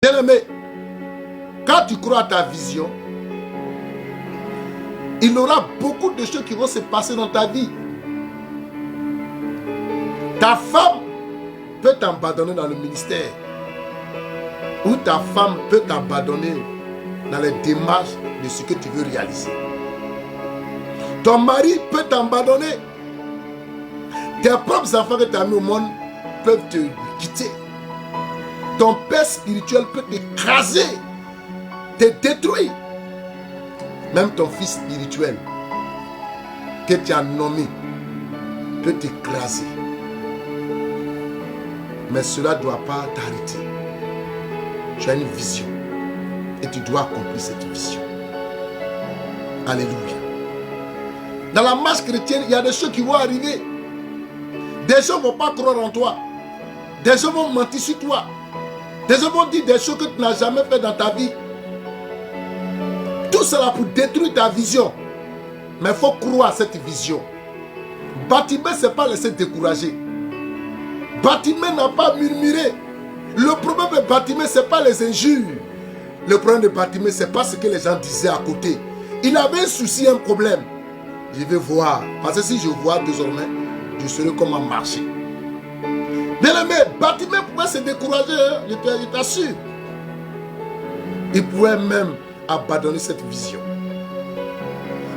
Bien-aimé, quand tu crois à ta vision, il y aura beaucoup de choses qui vont se passer dans ta vie. Ta femme peut t'abandonner dans le ministère. Ou ta femme peut t'abandonner dans les démarches de ce que tu veux réaliser. Ton mari peut t'abandonner. Tes propres enfants que tu as mis au monde peuvent te quitter. Ton père spirituel peut t'écraser, te détruire. Même ton fils spirituel que tu as nommé peut t'écraser. Mais cela ne doit pas t'arrêter. Tu as une vision et tu dois accomplir cette vision. Alléluia. Dans la marche chrétienne, il y a des choses qui vont arriver. Des gens ne vont pas croire en toi. Des gens vont mentir sur toi. Des gens vont dire des choses que tu n'as jamais fait dans ta vie. Tout cela pour détruire ta vision. Mais il faut croire à cette vision. Bartimée ne s'est pas laissé décourager. Bartimée n'a pas murmuré. Le problème de Bartimée, ce n'est pas les injures. Le problème de Bartimée, ce n'est pas ce que les gens disaient à côté. Il avait un souci, un problème. Je vais voir. Parce que si je vois désormais, je serai comment marcher. Bien-aimé, Bartimée pouvait se décourager, hein, je t'assure. Il pouvait même abandonner cette vision.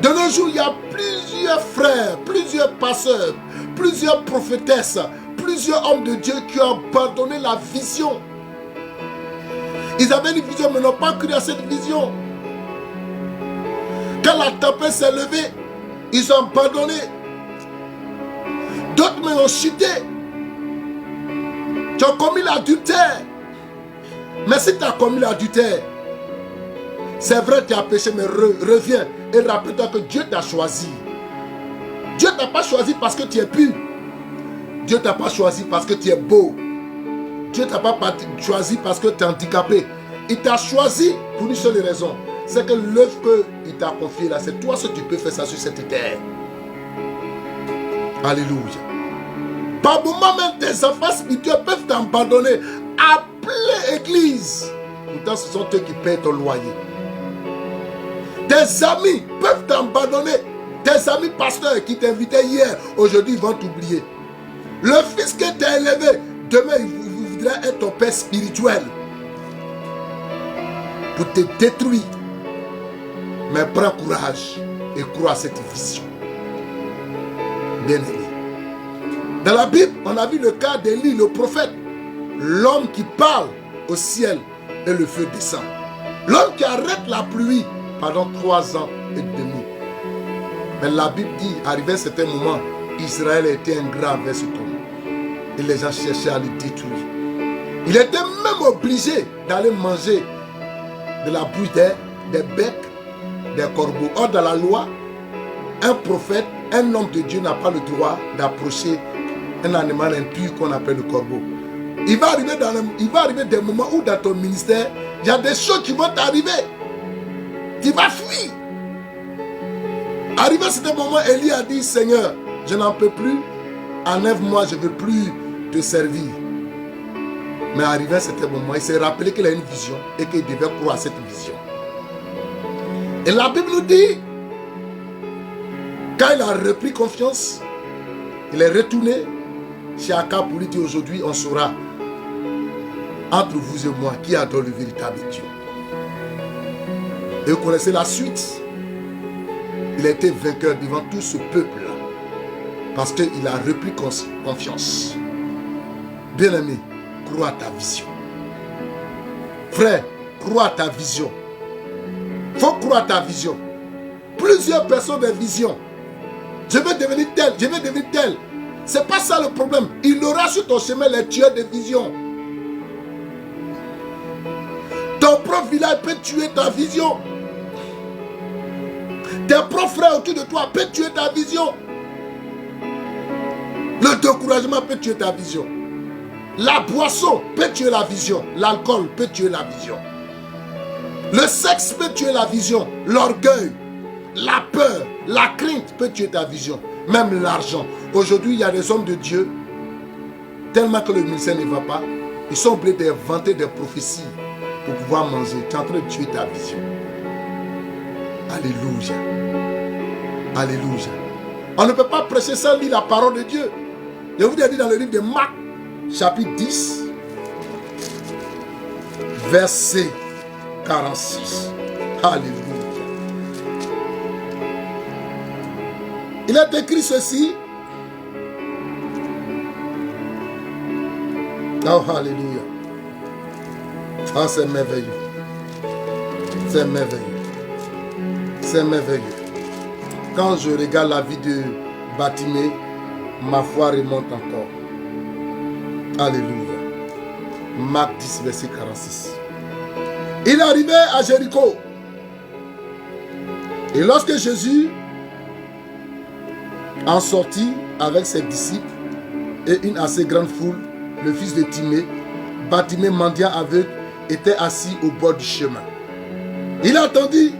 De nos jours, il y a plusieurs frères, plusieurs pasteurs, plusieurs prophétesses, plusieurs hommes de Dieu qui ont abandonné la vision. Ils avaient une vision, mais n'ont pas cru à cette vision. Quand la tempête s'est levée, ils ont abandonné. D'autres mais ont chuté. Tu as commis l'adultère. Mais si tu as commis l'adultère, c'est vrai, tu as péché, mais reviens et rappelle-toi que Dieu t'a choisi. Dieu ne t'a pas choisi parce que tu es pur. Dieu ne t'a pas choisi parce que tu es beau. Dieu ne t'a pas choisi parce que tu es handicapé. Il t'a choisi pour une seule raison. C'est que l'œuvre qu'il t'a confiée là, c'est toi ce que tu peux faire ça sur cette terre. Alléluia. Par moment même, tes enfants spirituels peuvent t'abandonner. Appelez l'église. Pourtant, ce sont eux qui payent ton loyer. Tes amis peuvent t'abandonner. Tes amis pasteurs qui t'invitaient hier, aujourd'hui, ils vont t'oublier. Le fils que tu as élevé, demain, il voudra être ton père spirituel. Pour te détruire. Mais prends courage et crois à cette vision. Bien-aimé. Dans la Bible, on a vu le cas d'Élie, le prophète. L'homme qui parle au ciel et le feu descend. L'homme qui arrête la pluie pendant 3 ans et demi. Mais la Bible dit, arrivé à un certain moment, Israël était ingrat envers cet homme. Et les gens cherchaient à le détruire. Il était même obligé d'aller manger de la bruyère, des becs, des corbeaux. Or, dans la loi, un prophète, un homme de Dieu n'a pas le droit d'approcher un animal impur qu'on appelle le corbeau. Il va arriver des moments où dans ton ministère, il y a des choses qui vont t'arriver. Tu vas fuir. Arrivé à ce moment, Élie a dit, Seigneur, je n'en peux plus, enlève-moi, je ne veux plus te servir. Mais arrivé à ce moment, il s'est rappelé qu'il a une vision et qu'il devait croire à cette vision. Et la Bible nous dit, quand il a repris confiance, il est retourné chez Akab pour lui dire aujourd'hui, on saura entre vous et moi qui adore le véritable Dieu. Et vous connaissez la suite. Il a été vainqueur devant tout ce peuple-là. Parce qu'il a repris confiance. Bien-aimé, crois à ta vision. Frère, crois à ta vision. Il faut croire à ta vision. Plusieurs personnes ont des visions. Je veux devenir tel, je veux devenir tel. Ce n'est pas ça le problème. Il aura sur ton chemin les tueurs de vision. Ton propre village peut tuer ta vision. Tes propres frères autour de toi peuvent tuer ta vision. Le découragement peut tuer ta vision. La boisson peut tuer la vision. L'alcool peut tuer la vision. Le sexe peut tuer la vision. L'orgueil, la peur, la crainte peut tuer ta vision. Même l'argent. Aujourd'hui, il y a des hommes de Dieu, tellement que le ministère ne va pas, ils sont obligés d'inventer des prophéties pouvoir manger. Tu es en train de tuer ta vision. Alléluia. Alléluia. On ne peut pas prêcher sans lire la parole de Dieu. Je vous ai dit dans le livre de Marc, chapitre 10, verset 46. Alléluia. Il est écrit ceci. Oh, alléluia. Oh, c'est merveilleux. C'est merveilleux. C'est merveilleux. Quand je regarde la vie de Bartimée, ma foi remonte encore. Alléluia. Marc 10, verset 46. Il arrivait à Jéricho. Et lorsque Jésus en sortit avec ses disciples et une assez grande foule, le fils de Timée, Bartimée, mendiant aveugle, était assis au bord du chemin. Il attendit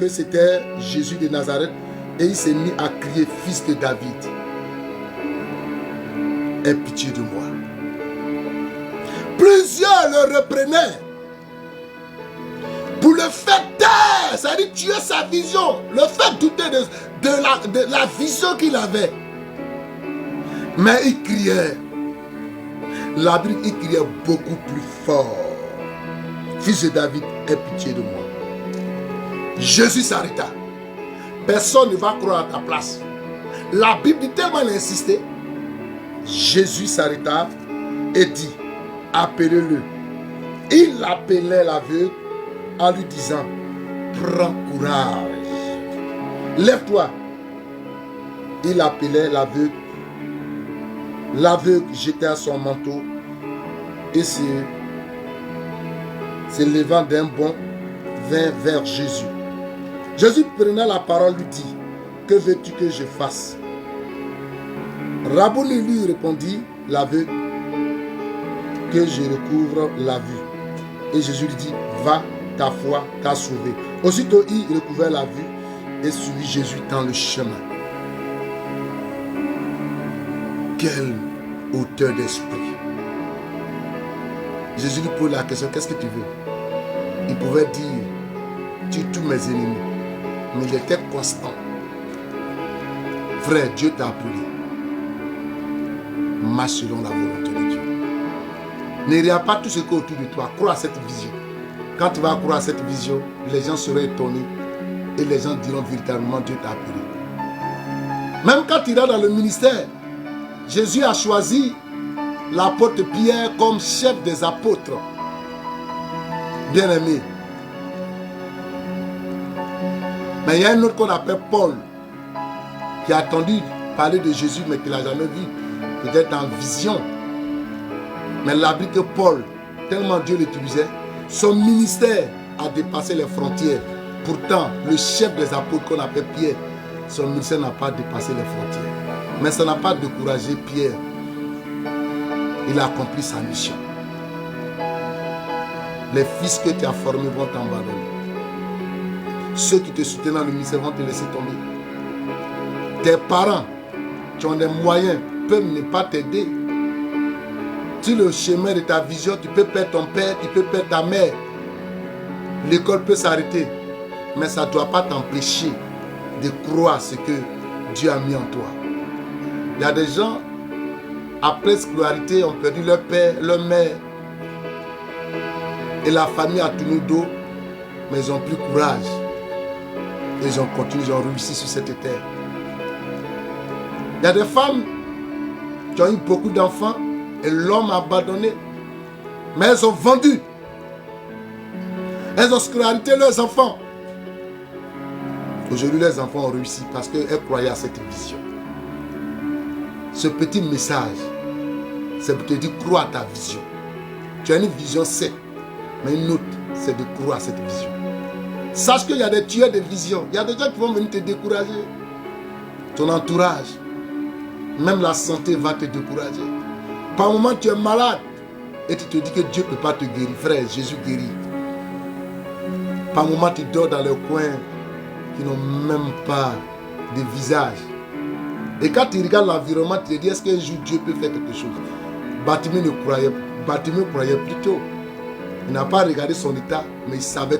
que c'était Jésus de Nazareth et il s'est mis à crier, fils de David, aie pitié de moi. Plusieurs le reprenaient pour le faire taire, c'est-à-dire tuer sa vision, le faire douter de la vision qu'il avait. Mais il criait. La Bible, il criait beaucoup plus fort. Fils de David, aie pitié de moi. Jésus s'arrêta. Personne ne va croire à ta place. La Bible dit tellement insisté. Jésus s'arrêta et dit, appelez-le. Il appelait l'aveugle en lui disant, prends courage. Lève-toi. Il appelait l'aveugle. L'aveugle jetait son manteau et se levant d'un bond, vint vers Jésus. Jésus prenant la parole lui dit, que veux-tu que je fasse? Rabouni lui répondit, l'aveugle, que je recouvre la vue. Et Jésus lui dit, va, ta foi t'a sauvé. Aussitôt il recouvrait la vue et suivit Jésus dans le chemin. Quelle hauteur d'esprit. Jésus lui pose la question, qu'est-ce que tu veux? Il pouvait dire, tue tous mes ennemis. Mais il était constant. Frère, Dieu t'a appelé. Marche selon la volonté de Dieu. Ne regarde pas tout ce qui est autour de toi. Crois à cette vision. Quand tu vas croire à cette vision, les gens seront étonnés. Et les gens diront véritablement, Dieu t'a appelé. Même quand tu iras dans le ministère, Jésus a choisi l'apôtre Pierre comme chef des apôtres. Bien-aimé. Mais il y a un autre qu'on appelle Paul, qui a entendu parler de Jésus, mais qui ne l'a jamais vu. Peut-être en vision. Mais la Bible que Paul, tellement Dieu l'utilisait, son ministère a dépassé les frontières. Pourtant, le chef des apôtres qu'on appelle Pierre, son ministère n'a pas dépassé les frontières. Mais ça n'a pas découragé Pierre. Il a accompli sa mission. Les fils que tu as formés vont t'abandonner. Ceux qui te soutiennent dans le ministère vont te laisser tomber. Tes parents qui ont des moyens peuvent ne pas t'aider. Sur le chemin de ta vision, tu peux perdre ton père, tu peux perdre ta mère. L'école peut s'arrêter. Mais ça ne doit pas t'empêcher de croire ce que Dieu a mis en toi. Il y a des gens, après scolarité, ont perdu leur père, leur mère. Et la famille a tourné le dos, mais ils n'ont plus courage. Ils ont continué, ils ont réussi sur cette terre. Il y a des femmes qui ont eu beaucoup d'enfants et l'homme a abandonné. Mais elles ont vendu. Elles ont scolarité leurs enfants. Aujourd'hui, les enfants ont réussi parce qu'elles croyaient à cette vision. Ce petit message, c'est pour te dire, crois à ta vision. Tu as une vision, c'est, mais une autre, c'est de croire à cette vision. Sache qu'il y a des tueurs de vision. Il y a des gens qui vont venir te décourager. Ton entourage, même la santé va te décourager. Par moment, tu es malade et tu te dis que Dieu ne peut pas te guérir. Frère, Jésus guérit. Par moment, tu dors dans le coin qui n'ont même pas de visage. Et quand tu regardes l'environnement, tu te dis, est-ce qu'un jour Dieu peut faire quelque chose? Bartimée croyait plutôt. Il n'a pas regardé son état, mais il savait